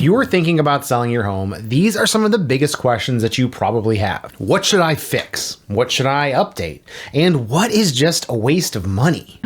you are thinking about selling your home, these are some of the biggest questions that you probably have. What should I fix? What should I update? And what is just a waste of money?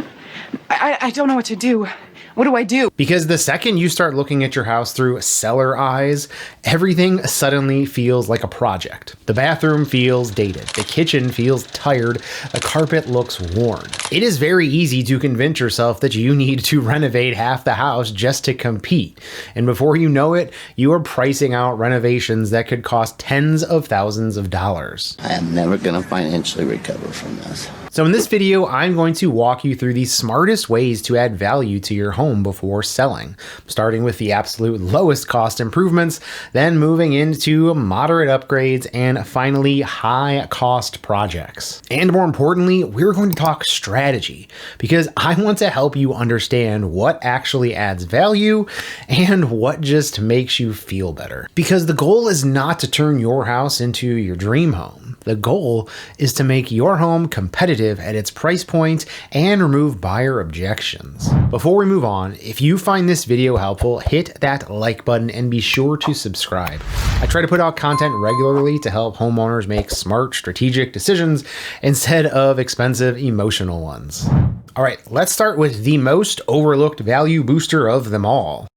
I don't know what to do. What do I do? Because the second you start looking at your house through seller eyes, everything suddenly feels like a project. The bathroom feels dated. The kitchen feels tired. The carpet looks worn. It is very easy to convince yourself that you need to renovate half the house just to compete. And before you know it, you are pricing out renovations that could cost tens of thousands of dollars. I am never going to financially recover from this. So in this video, I'm going to walk you through the smartest ways to add value to your home before selling, starting with the absolute lowest cost improvements, then moving into moderate upgrades, and finally high cost projects. And more importantly, we're going to talk strategy, because I want to help you understand what actually adds value and what just makes you feel better. Because the goal is not to turn your house into your dream home. The goal is to make your home competitive at its price point and remove buyer objections. Before we move on, if you find this video helpful, hit that like button and be sure to subscribe. I try to put out content regularly to help homeowners make smart, strategic decisions instead of expensive, emotional ones. All right, let's start with the most overlooked value booster of them all.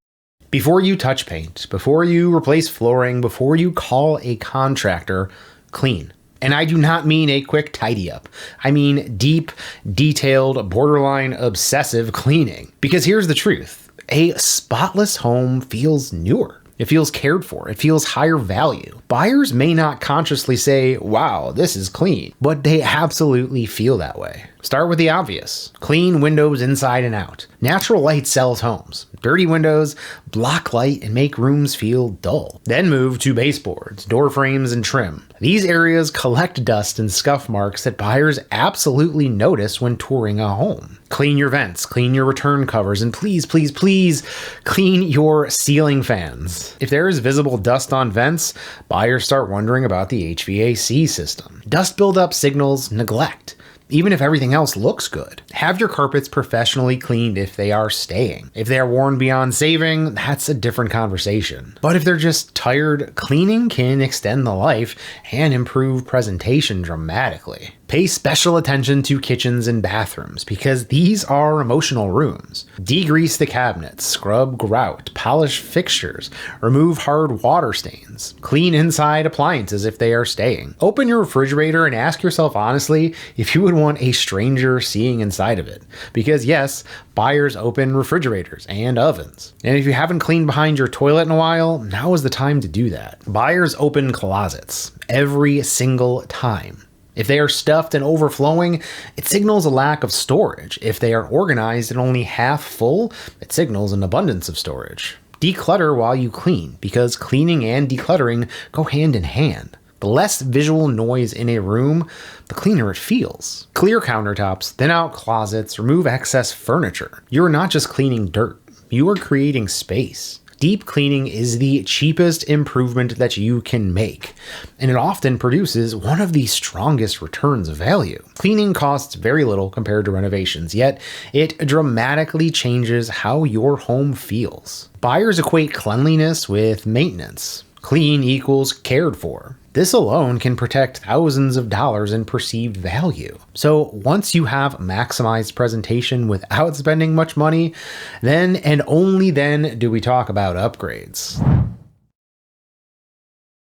Before you touch paint, before you replace flooring, before you call a contractor, clean. And I do not mean a quick tidy up. I mean deep, detailed, borderline obsessive cleaning. Because here's the truth. A spotless home feels newer. It feels cared for. It feels higher value. Buyers may not consciously say, wow, this is clean, but they absolutely feel that way. Start with the obvious. Clean windows inside and out. Natural light sells homes. Dirty windows block light and make rooms feel dull. Then move to baseboards, door frames, and trim. These areas collect dust and scuff marks that buyers absolutely notice when touring a home. Clean your vents, clean your return covers, and please, please, please clean your ceiling fans. If there is visible dust on vents, buyers start wondering about the HVAC system. Dust buildup signals neglect. Even if everything else looks good. Have your carpets professionally cleaned if they are staying. If they are worn beyond saving, that's a different conversation. But if they're just tired, cleaning can extend the life and improve presentation dramatically. Pay special attention to kitchens and bathrooms because these are emotional rooms. Degrease the cabinets, scrub grout, polish fixtures, remove hard water stains. Clean inside appliances if they are staying. Open your refrigerator and ask yourself honestly if you would want a stranger seeing inside of it. Because yes, buyers open refrigerators and ovens. And if you haven't cleaned behind your toilet in a while, now is the time to do that. Buyers open closets every single time. If they are stuffed and overflowing, it signals a lack of storage. If they are organized and only half full, it signals an abundance of storage. Declutter while you clean, because cleaning and decluttering go hand in hand. The less visual noise in a room, the cleaner it feels. Clear countertops, thin out closets, remove excess furniture. You are not just cleaning dirt, you are creating space. Deep cleaning is the cheapest improvement that you can make, and it often produces one of the strongest returns of value. Cleaning costs very little compared to renovations, yet it dramatically changes how your home feels. Buyers equate cleanliness with maintenance. Clean equals cared for. This alone can protect thousands of dollars in perceived value. So once you have maximized presentation without spending much money, then and only then do we talk about upgrades.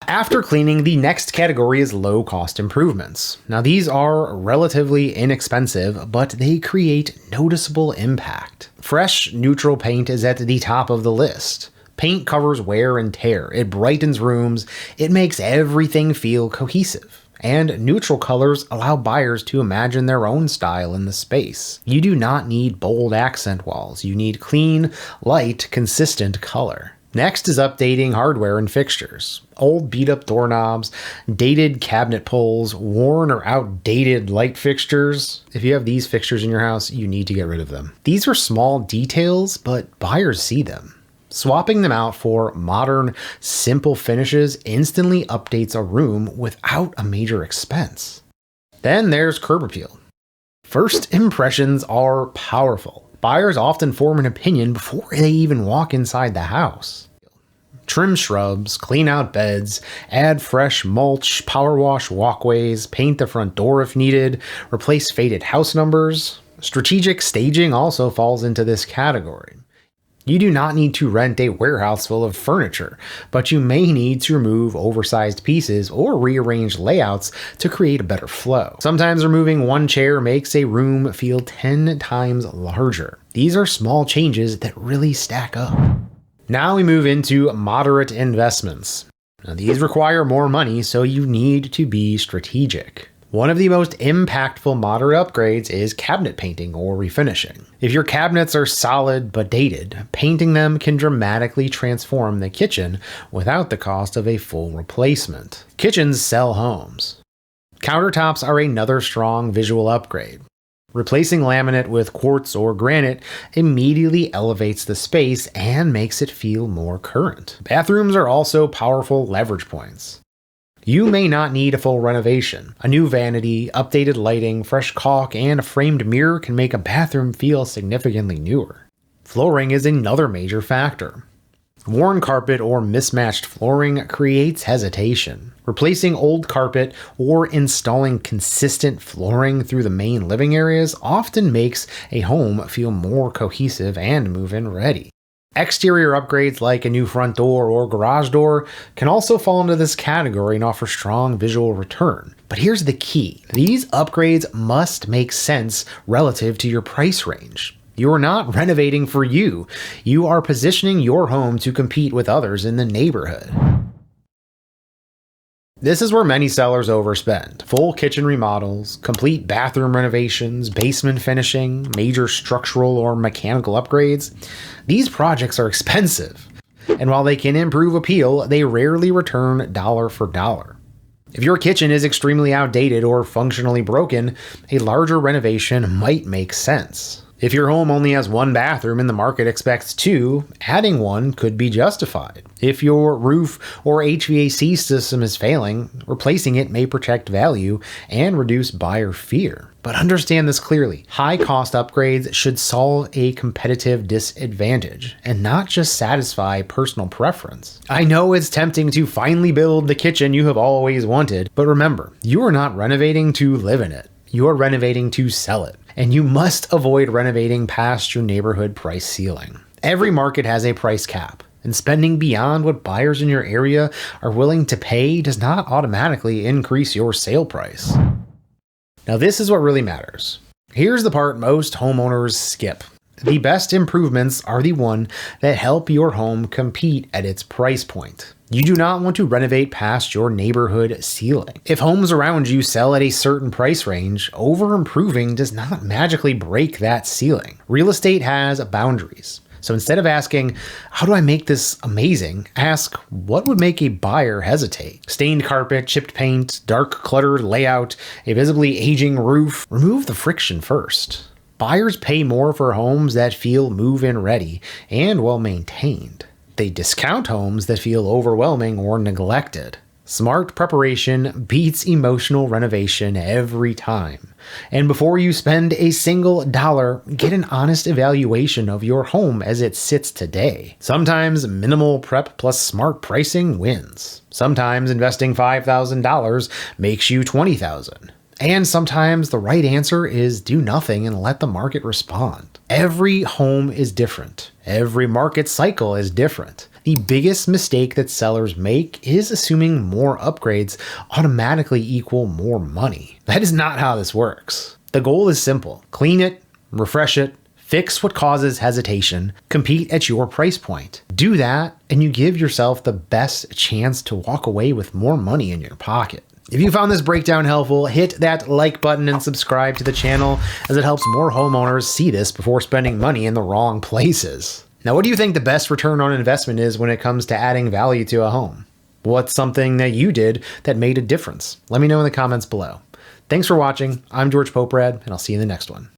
After cleaning, the next category is low-cost improvements. Now these are relatively inexpensive, but they create noticeable impact. Fresh, neutral paint is at the top of the list. Paint covers wear and tear, it brightens rooms, it makes everything feel cohesive. And neutral colors allow buyers to imagine their own style in the space. You do not need bold accent walls, you need clean, light, consistent color. Next is updating hardware and fixtures. Old beat-up doorknobs, dated cabinet pulls, worn or outdated light fixtures. If you have these fixtures in your house, you need to get rid of them. These are small details, but buyers see them. Swapping them out for modern, simple finishes instantly updates a room without a major expense. Then there's curb appeal. First impressions are powerful. Buyers often form an opinion before they even walk inside the house. Trim shrubs, clean out beds, add fresh mulch, power wash walkways, paint the front door if needed, replace faded house numbers. Strategic staging also falls into this category. You do not need to rent a warehouse full of furniture, but you may need to remove oversized pieces or rearrange layouts to create a better flow. Sometimes removing one chair makes a room feel 10 times larger. These are small changes that really stack up. Now we move into moderate investments. Now, these require more money, so you need to be strategic. One of the most impactful moderate upgrades is cabinet painting or refinishing. If your cabinets are solid but dated, painting them can dramatically transform the kitchen without the cost of a full replacement. Kitchens sell homes. Countertops are another strong visual upgrade. Replacing laminate with quartz or granite immediately elevates the space and makes it feel more current. Bathrooms are also powerful leverage points. You may not need a full renovation. A new vanity, updated lighting, fresh caulk, and a framed mirror can make a bathroom feel significantly newer. Flooring is another major factor. Worn carpet or mismatched flooring creates hesitation. Replacing old carpet or installing consistent flooring through the main living areas often makes a home feel more cohesive and move-in ready. Exterior upgrades like a new front door or garage door can also fall into this category and offer strong visual return. But here's the key. These upgrades must make sense relative to your price range. You are not renovating for you. You are positioning your home to compete with others in the neighborhood. This is where many sellers overspend. Full kitchen remodels, complete bathroom renovations, basement finishing, major structural or mechanical upgrades. These projects are expensive, and while they can improve appeal, they rarely return dollar for dollar. If your kitchen is extremely outdated or functionally broken, a larger renovation might make sense. If your home only has one bathroom and the market expects two, adding one could be justified. If your roof or HVAC system is failing, replacing it may protect value and reduce buyer fear. But understand this clearly. High-cost upgrades should solve a competitive disadvantage and not just satisfy personal preference. I know it's tempting to finally build the kitchen you have always wanted, but remember, you are not renovating to live in it. You are renovating to sell it. And you must avoid renovating past your neighborhood price ceiling. Every market has a price cap, and spending beyond what buyers in your area are willing to pay does not automatically increase your sale price. Now, this is what really matters. Here's the part most homeowners skip. The best improvements are the ones that help your home compete at its price point. You do not want to renovate past your neighborhood ceiling. If homes around you sell at a certain price range, over-improving does not magically break that ceiling. Real estate has boundaries. So instead of asking, how do I make this amazing? Ask, what would make a buyer hesitate? Stained carpet, chipped paint, dark cluttered layout, a visibly aging roof. Remove the friction first. Buyers pay more for homes that feel move-in ready and well-maintained. They discount homes that feel overwhelming or neglected. Smart preparation beats emotional renovation every time. And before you spend a single dollar, get an honest evaluation of your home as it sits today. Sometimes minimal prep plus smart pricing wins. Sometimes investing $5,000 makes you $20,000. And sometimes the right answer is do nothing and let the market respond. Every home is different. Every market cycle is different. The biggest mistake that sellers make is assuming more upgrades automatically equal more money. That is not how this works. The goal is simple. Clean it, refresh it, fix what causes hesitation, compete at your price point. Do that, and you give yourself the best chance to walk away with more money in your pocket. If you found this breakdown helpful, hit that like button and subscribe to the channel, as it helps more homeowners see this before spending money in the wrong places. Now, what do you think the best return on investment is when it comes to adding value to a home? What's something that you did that made a difference? Let me know in the comments below. Thanks for watching. I'm George Poporad, and I'll see you in the next one.